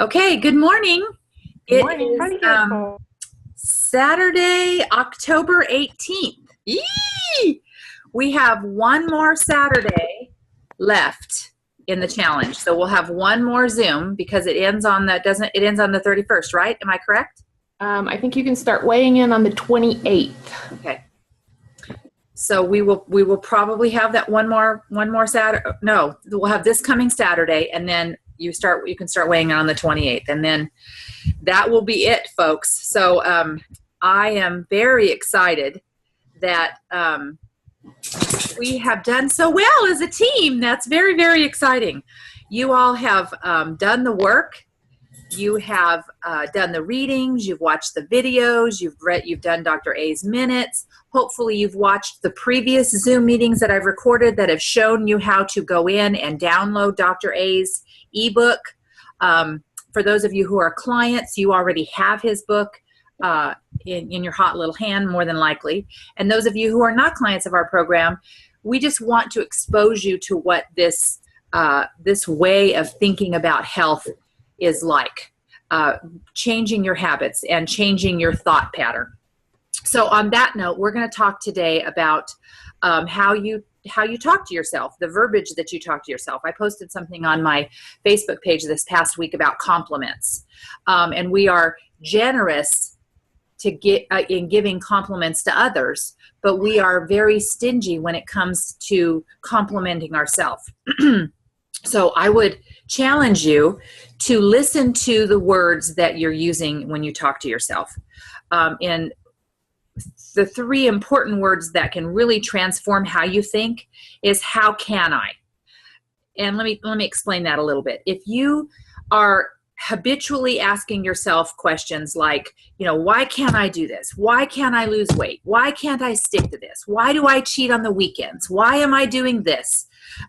Okay, good morning. Good It morning. How is are you? Saturday, October 18th. Yee! We have one more Saturday left in the challenge. So we'll have one more Zoom because it ends on the 31st, right? Am I correct? I think you can start weighing in on the 28th. Okay. So we will probably have that one more Saturday. No, we'll have this coming Saturday, and then you can start weighing in on the 28th, and then that will be it, folks. So I am very excited that we have done so well as a team. That's very, very exciting. You all have done the work. You have done the readings. You've watched the videos. You've done Dr. A's minutes. Hopefully you've watched the previous Zoom meetings that I've recorded that have shown you how to go in and download Dr. A's ebook. For those of you who are clients, you already have his book in your hot little hand, more than likely. And those of you who are not clients of our program, we just want to expose you to what this way of thinking about health is like, changing your habits and changing your thought pattern. So on that note, we're going to talk today about how you talk to yourself, the verbiage that you talk to yourself. I posted something on my Facebook page this past week about compliments, and we are generous in giving compliments to others, but we are very stingy when it comes to complimenting ourselves. So I would challenge you to listen to the words that you're using when you talk to yourself. And the three important words that can really transform how you think is how can I? And let me explain that a little bit. If you are habitually asking yourself questions like, why can't I do this? Why can't I lose weight? Why can't I stick to this? Why do I cheat on the weekends? Why am I doing this?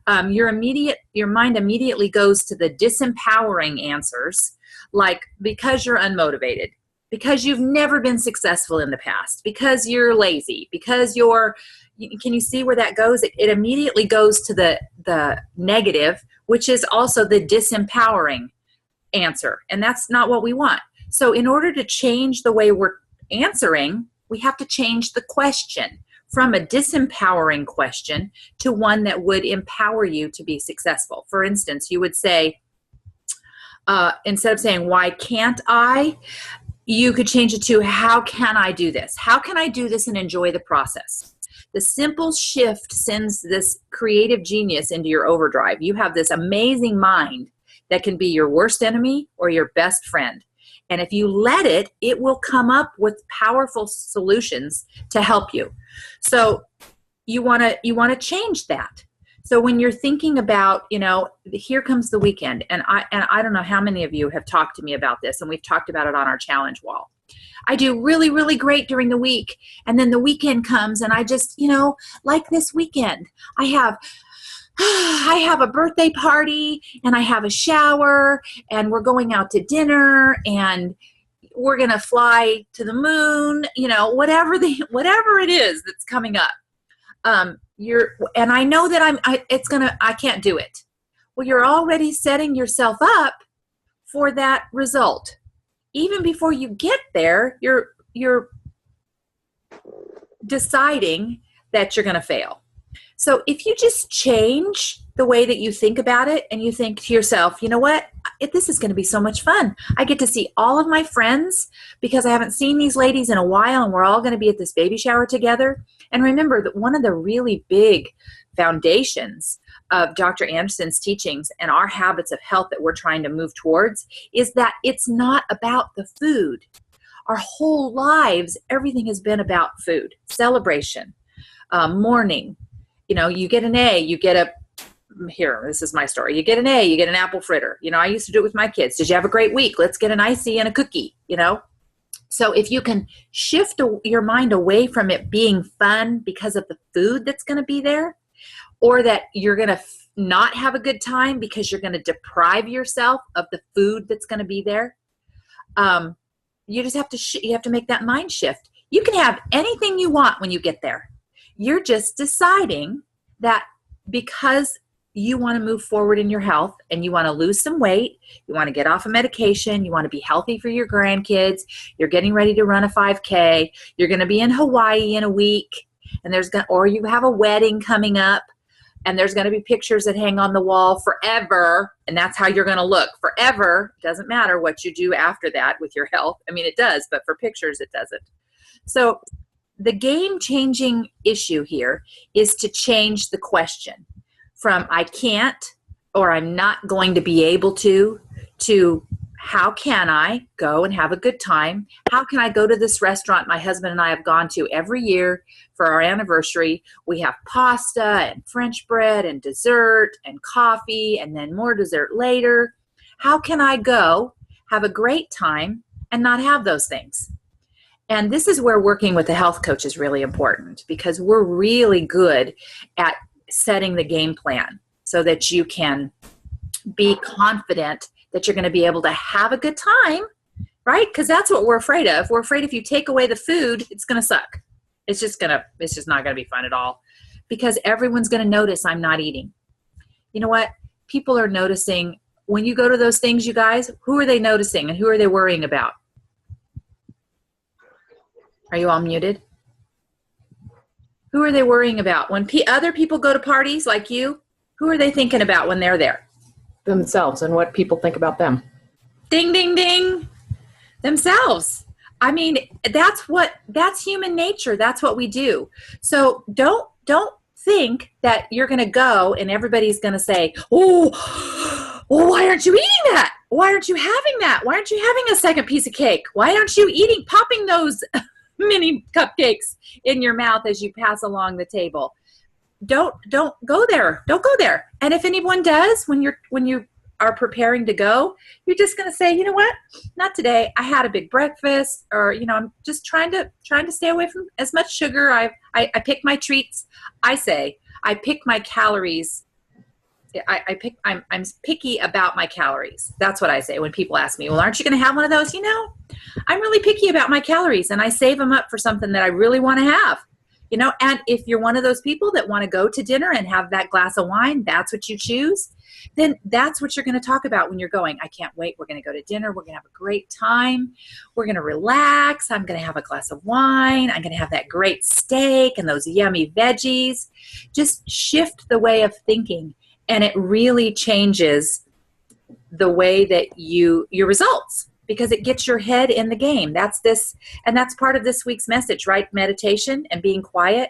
Your mind immediately goes to the disempowering answers, like because you're unmotivated, because you've never been successful in the past, because you're lazy, because can you see where that goes? It immediately goes to the negative, which is also the disempowering answer. And that's not what we want. So in order to change the way we're answering, we have to change the question from a disempowering question to one that would empower you to be successful. For instance, you would say, instead of saying, why can't I? You could change it to, how can I do this? How can I do this and enjoy the process? The simple shift sends this creative genius into your overdrive. You have this amazing mind that can be your worst enemy or your best friend. And if you let it, it will come up with powerful solutions to help you. So you want to change that. So when you're thinking about, here comes the weekend, and I don't know how many of you have talked to me about this, and we've talked about it on our challenge wall. I do really, really great during the week, and then the weekend comes, and I just, like this weekend, I have a birthday party, and I have a shower, and we're going out to dinner, and we're going to fly to the moon, whatever it is that's coming up. And I know that I can't do it. Well, you're already setting yourself up for that result. Even before you get there, you're deciding that you're going to fail. So if you just change the way that you think about it and you think to yourself, you know what, this is going to be so much fun. I get to see all of my friends because I haven't seen these ladies in a while, and we're all going to be at this baby shower together. And remember that one of the really big foundations of Dr. Anderson's teachings and our habits of health that we're trying to move towards is that it's not about the food. Our whole lives, everything has been about food, celebration, mourning. You get an A, this is my story. You get an A, you get an apple fritter. I used to do it with my kids. Did you have a great week? Let's get an icy and a cookie, So if you can shift your mind away from it being fun because of the food that's going to be there, or that you're going to not have a good time because you're going to deprive yourself of the food that's going to be there, you just have to make that mind shift. You can have anything you want when you get there. You're just deciding that because you want to move forward in your health and you want to lose some weight, you want to get off of medication, you want to be healthy for your grandkids, you're getting ready to run a 5K, you're going to be in Hawaii in a week, and or you have a wedding coming up, and there's going to be pictures that hang on the wall forever, and that's how you're going to look forever. It doesn't matter what you do after that with your health. I mean, it does, but for pictures, it doesn't. So the game-changing issue here is to change the question from I can't or I'm not going to be able to how can I go and have a good time? How can I go to this restaurant my husband and I have gone to every year for our anniversary? We have pasta and French bread and dessert and coffee and then more dessert later. How can I go have a great time and not have those things? And this is where working with a health coach is really important, because we're really good at setting the game plan so that you can be confident that you're going to be able to have a good time, right? Because that's what we're afraid of. We're afraid if you take away the food, it's going to suck. It's just not going to be fun at all, because everyone's going to notice I'm not eating. You know what? People are noticing when you go to those things, you guys, who are they noticing and who are they worrying about? Are you all muted? Who are they worrying about? When other people go to parties like you, who are they thinking about when they're there? Themselves and what people think about them. Ding, ding, ding. Themselves. I mean, that's human nature. That's what we do. So don't think that you're going to go and everybody's going to say, oh, why aren't you eating that? Why aren't you having that? Why aren't you having a second piece of cake? Why aren't you popping those mini cupcakes in your mouth as you pass along the table? Don't go there. Don't go there. And if anyone does, when you are preparing to go, you're just going to say, you know what? Not today. I had a big breakfast, or I'm just trying to stay away from as much sugar. I pick my treats. I pick my calories. I'm picky about my calories. That's what I say when people ask me, well, aren't you going to have one of those? I'm really picky about my calories, and I save them up for something that I really want to have. And if you're one of those people that want to go to dinner and have that glass of wine, that's what you choose, then that's what you're going to talk about when you're going. I can't wait. We're going to go to dinner. We're going to have a great time. We're going to relax. I'm going to have a glass of wine. I'm going to have that great steak and those yummy veggies. Just shift the way of thinking, and it really changes the way that your results, because it gets your head in the game. That's part of this week's message, right? Meditation and being quiet.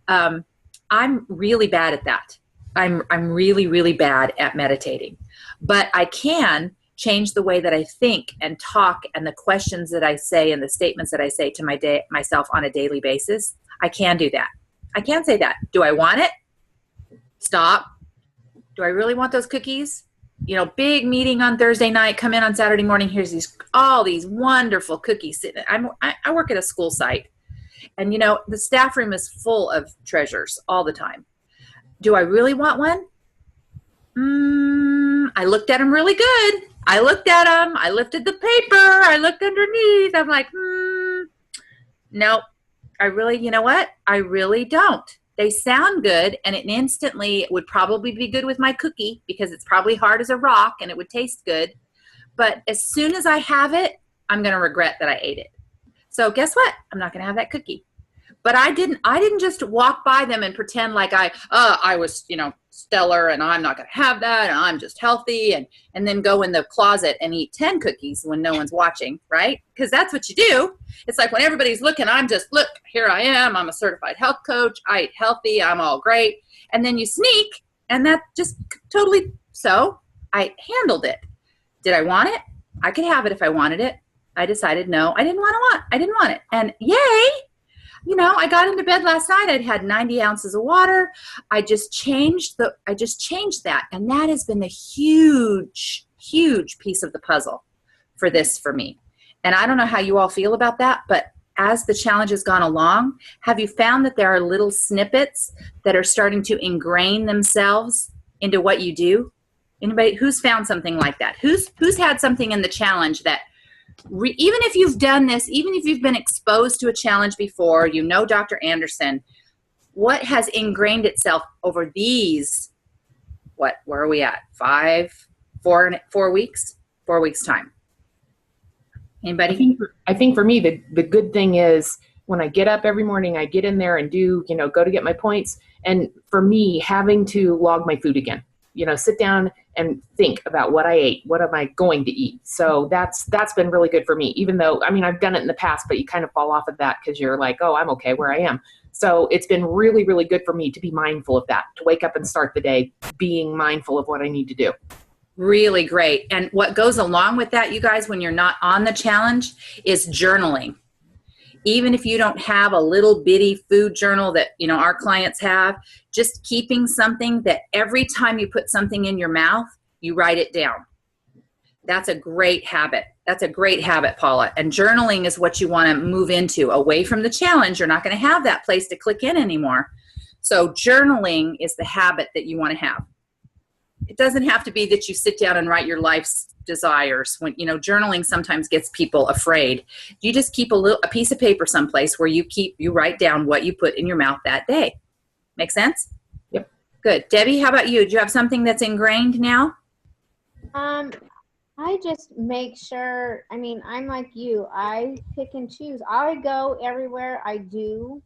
I'm really bad at that. I'm really, really bad at meditating, but I can change the way that I think and talk and the questions that I say and the statements that I say to myself on a daily basis. I can do that. I can say that. Do I want it? Stop. Do I really want those cookies? Big meeting on Thursday night, come in on Saturday morning, here's all these wonderful cookies. I work at a school site, and the staff room is full of treasures all the time. Do I really want one? I looked at them really good. I looked at them. I lifted the paper. I looked underneath. I'm like, no, I really, you know what? I really don't. They sound good, and it instantly would probably be good with my cookie because it's probably hard as a rock and it would taste good. But as soon as I have it, I'm going to regret that I ate it. So guess what? I'm not going to have that cookie. But I didn't just walk by them and pretend like I was, stellar and I'm not going to have that and I'm just healthy and then go in the closet and eat 10 cookies when no one's watching, right? Because that's what you do. It's like when everybody's looking, look, here I am. I'm a certified health coach. I eat healthy. I'm all great. And then you sneak, and that just totally, so I handled it. Did I want it? I could have it if I wanted it. I decided no, I didn't want it. And yay! I got into bed last night. I'd had 90 ounces of water. I just changed that. And that has been the huge, huge piece of the puzzle for me. And I don't know how you all feel about that, but as the challenge has gone along, have you found that there are little snippets that are starting to ingrain themselves into what you do? Anybody who's found something like that? Who's had something in the challenge that even if you've done this, even if you've been exposed to a challenge before, Dr. Anderson, what has ingrained itself over these where are we at? 4 weeks? 4 weeks time. Anybody? I think for me, the good thing is when I get up every morning, I get in there and do, go to get my points. And for me, having to log my food again, sit down and think about what I ate, what am I going to eat? So that's been really good for me, even though, I've done it in the past, but you kind of fall off of that because you're like, oh, I'm okay where I am. So it's been really, really good for me to be mindful of that, to wake up and start the day being mindful of what I need to do. Really great. And what goes along with that, you guys, when you're not on the challenge, is journaling. Even if you don't have a little bitty food journal that, our clients have, just keeping something that every time you put something in your mouth, you write it down. That's a great habit. That's a great habit, Paula. And journaling is what you want to move into. Away from the challenge, you're not going to have that place to click in anymore. So journaling is the habit that you want to have. It doesn't have to be that you sit down and write your life's desires. When journaling sometimes gets people afraid. You just keep a piece of paper someplace where you write down what you put in your mouth that day. Make sense? Yep. Good. Debbie, how about you? Do you have something that's ingrained now? I just make sure, I'm like you. I pick and choose. I go everywhere. I do,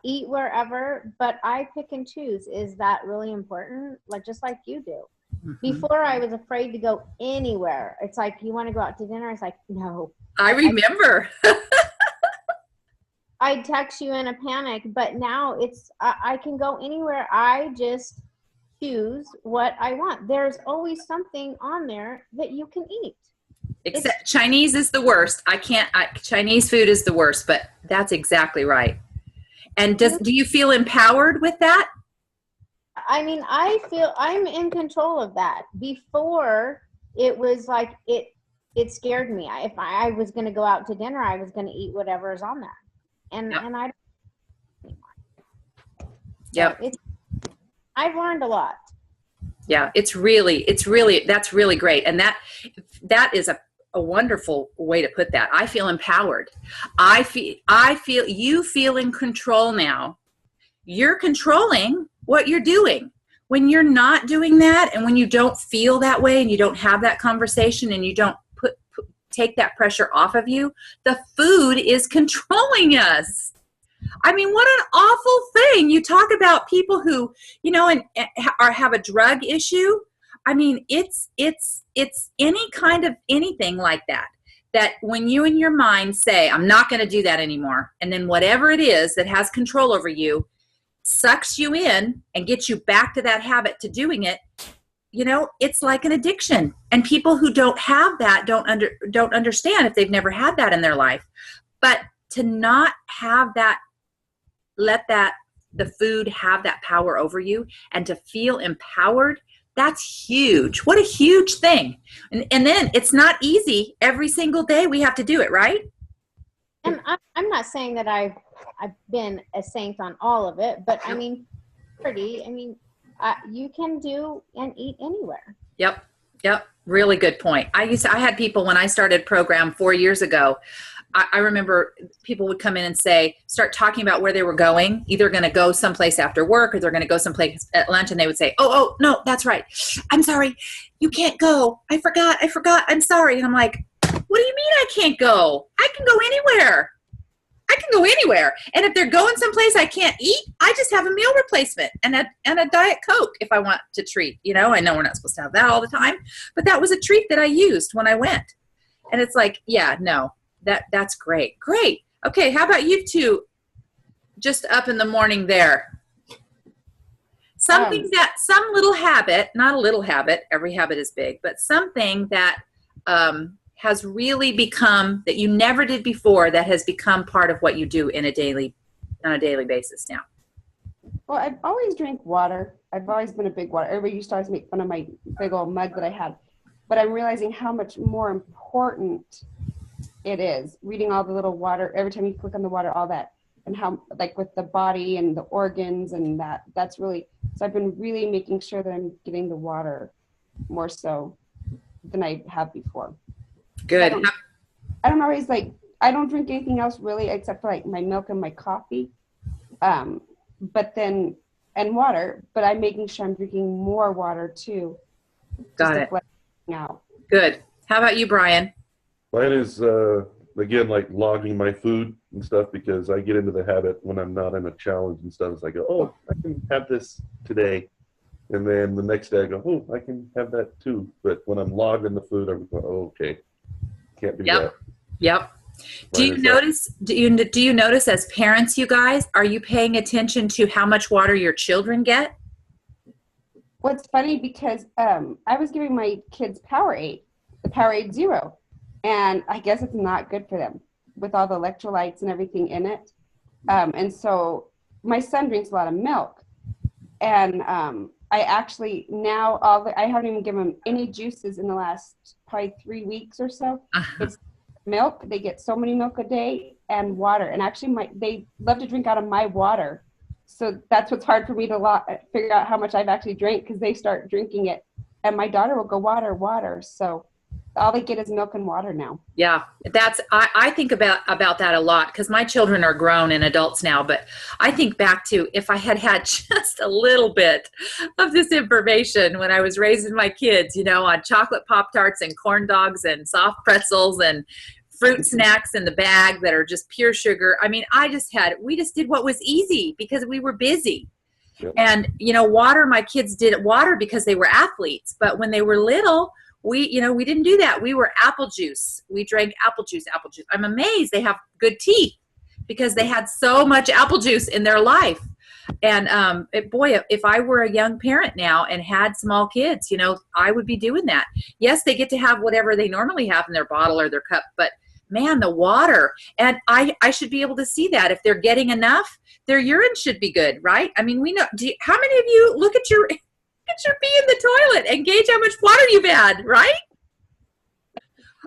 eat wherever, but I pick and choose. Is that really important? Just like you do. Mm-hmm. Before, I was afraid to go anywhere. It's like, you want to go out to dinner? It's like, no. I remember. I'd text you in a panic, but now I can go anywhere. I just choose what I want. There's always something on there that you can eat. Except Chinese is the worst. Chinese food is the worst, but that's exactly right. And do you feel empowered with that? I feel I'm in control of that. Before, it was like it scared me. If I was going to go out to dinner, I was going to eat whatever is on there. And I don't. Yep. So I've learned a lot. Yeah, that's really great. And that is a wonderful way to put that. I feel empowered. I feel you feel in control now. You're controlling what you're doing. When you're not doing that, and when you don't feel that way, and you don't have that conversation, and you don't take that pressure off of you, the food is controlling us. What an awful thing. You talk about people who, and have a drug issue. It's any kind of anything like that when you in your mind say, I'm not going to do that anymore. And then whatever it is that has control over you sucks you in and gets you back to that habit to doing it. It's like an addiction. And people who don't have that don't understand if they've never had that in their life. But to not have that, let the food have that power over you, and to feel empowered, that's huge. What a huge thing. And then it's not easy. Every single day we have to do it, right? And I'm not saying that I've been a saint on all of it, but you can do and eat anywhere. Yep. Really good point. I had people, when I started program 4 years ago, I remember people would come in and start talking about where they were going, either going to go someplace after work or they're going to go someplace at lunch. And they would say, oh, no, that's right. I'm sorry. You can't go. I forgot. I'm sorry. And I'm like, what do you mean I can't go? I can go anywhere. And if they're going someplace I can't eat, I just have a meal replacement and a Diet Coke if I want to treat. I know we're not supposed to have that all the time, but that was a treat that I used when I went. And it's like, yeah, no. That's great. Great. Okay, how about you two just up in the morning there? Some little habit, not a little habit, every habit is big, but something that has really become, that you never did before, that has become part of what you do on a daily basis now. Well, I've always drank water. I've always been a big water. Everybody used to always make fun of my big old mug that I had. But I'm realizing how much more important it is, reading all the little water, every time you click on the water, all that, and how, with the body and the organs, and that's really, so I've been really making sure that I'm getting the water more so than I have before. Good. I don't always, I don't drink anything else really except for my milk and my coffee. But then and water, but I'm making sure I'm drinking more water too. Got it. Out. Good. How about you, Brian? Mine is, again, like logging my food and stuff, because I get into the habit when I'm not in a challenge and stuff. It's like, oh, I can have this today. And then the next day I go, oh, I can have that too. But when I'm logging the food, I'm going, oh, okay. Can't do that. Yep. Do Mine you is notice, do you notice as parents, you guys, are you paying attention to how much water your children get? What's funny, because I was giving my kids Powerade, the Powerade Zero, and I guess it's not good for them with all the electrolytes and everything in it. And so my son drinks a lot of milk, and I actually now I haven't even given him any juices in the last probably 3 weeks or so. It's milk. They get so many milk a day, and water. And actually, they love to drink out of my water. So that's what's hard for me to figure out how much I've actually drank, because they start drinking it. And my daughter will go, water, water. So all they get is milk and water now. Yeah, I think about that a lot, because my children are grown and adults now, but I think back to if I had had just a little bit of this information when I was raising my kids, on chocolate Pop-Tarts and corn dogs and soft pretzels and fruit snacks in the bag that are just pure sugar. I mean, we just did what was easy because we were busy. Yep. And, water, my kids did water because they were athletes, but when they were little, we didn't do that. We were apple juice. We drank apple juice. I'm amazed they have good teeth because they had so much apple juice in their life. And if I were a young parent now and had small kids, I would be doing that. Yes, they get to have whatever they normally have in their bottle or their cup, but man, the water. And I should be able to see that. If they're getting enough, their urine should be good, right? I mean, we know, how many of you look at your pee in the toilet and gauge how much water you've had, right?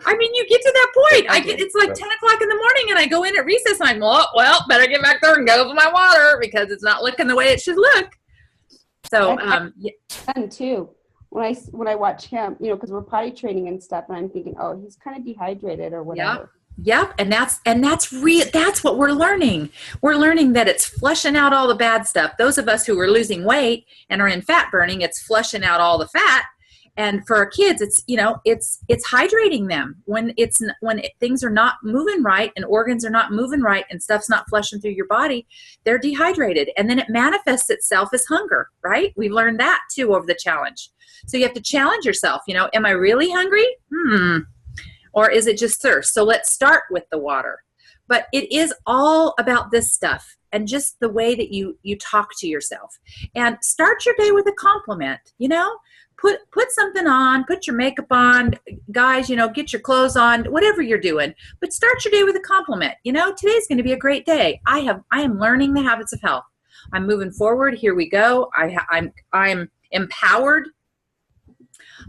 I mean, you get to that point. It's like 10 o'clock in the morning and I go in at recess and I'm, well, better get back there and go for my water because it's not looking the way it should look. So, Fun too. When I watch him, because we're potty training and stuff, and I'm thinking, oh, he's kind of dehydrated or whatever. Yep. And that's what we're learning. We're learning that it's flushing out all the bad stuff. Those of us who are losing weight and are in fat burning, it's flushing out all the fat. And for our kids, it's hydrating them when things are not moving right and organs are not moving right and stuff's not flushing through your body, they're dehydrated. And then it manifests itself as hunger, right? We've learned that too over the challenge. So you have to challenge yourself, am I really hungry? Or is it just thirst? So let's start with the water. But it is all about this stuff and just the way that you talk to yourself. And start your day with a compliment, Put something on, put your makeup on, guys, get your clothes on, whatever you're doing. But start your day with a compliment. Today's going to be a great day. I am learning the habits of health. I'm moving forward. Here we go. I'm empowered.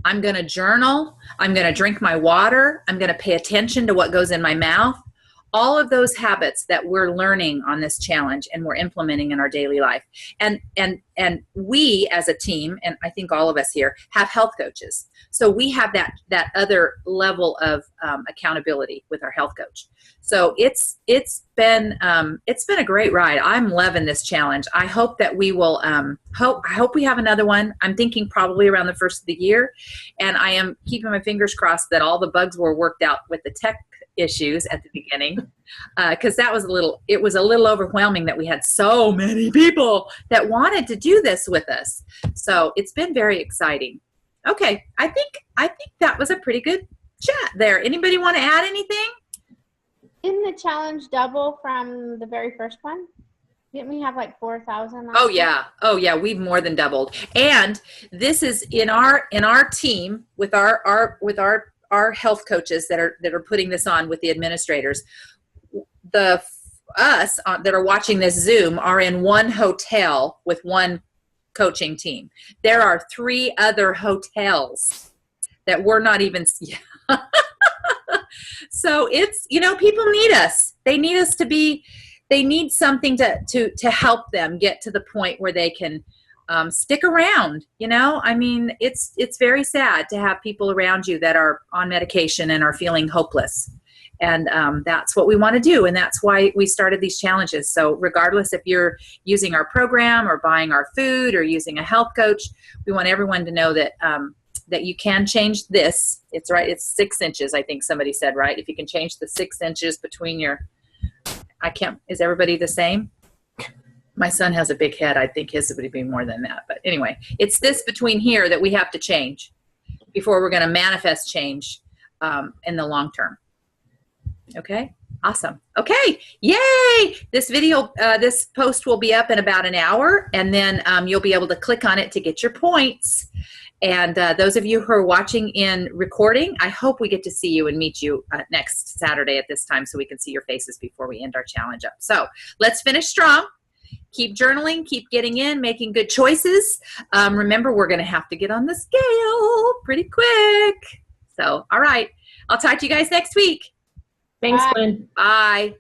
I'm going to journal. I'm going to drink my water. I'm going to pay attention to what goes in my mouth. All of those habits that we're learning on this challenge and we're implementing in our daily life. And we as a team, and I think all of us here, have health coaches. So we have that other level of accountability with our health coach. So it's been a great ride. I'm loving this challenge. I hope that we will I hope we have another one. I'm thinking probably around the first of the year, and I am keeping my fingers crossed that all the bugs were worked out with the tech issues at the beginning, because it was a little overwhelming that we had so many people that wanted to do this with us. So it's been very exciting. Okay, I think that was a pretty good chat there. Anybody want to add anything? Didn't the challenge double from the very first one? Didn't we have like 4,000? Oh yeah, we've more than doubled. And this is in our team with our health coaches that are putting this on with the administrators. Us that are watching this Zoom are in one hotel with one coaching team. There are 3 other hotels that we're not even. So it's, people need us. They need us they need something to help them get to the point where they can stick around. I mean, it's very sad to have people around you that are on medication and are feeling hopeless. And that's what we want to do. And that's why we started these challenges. So regardless if you're using our program or buying our food or using a health coach, we want everyone to know that that you can change this. It's right. It's 6 inches. I think somebody said, right? If you can change the 6 inches between your, is everybody the same? My son has a big head. I think his would be more than that. But anyway, it's this between here that we have to change before we're going to manifest change in the long term. Okay. Awesome. Okay. Yay. This video, this post will be up in about an hour, and then you'll be able to click on it to get your points. And those of you who are watching in recording, I hope we get to see you and meet you next Saturday at this time so we can see your faces before we end our challenge up. So let's finish strong. Keep journaling, keep getting in, making good choices. Remember, we're going to have to get on the scale pretty quick. So, all right. I'll talk to you guys next week. Thanks, Bye. Gwen. Bye.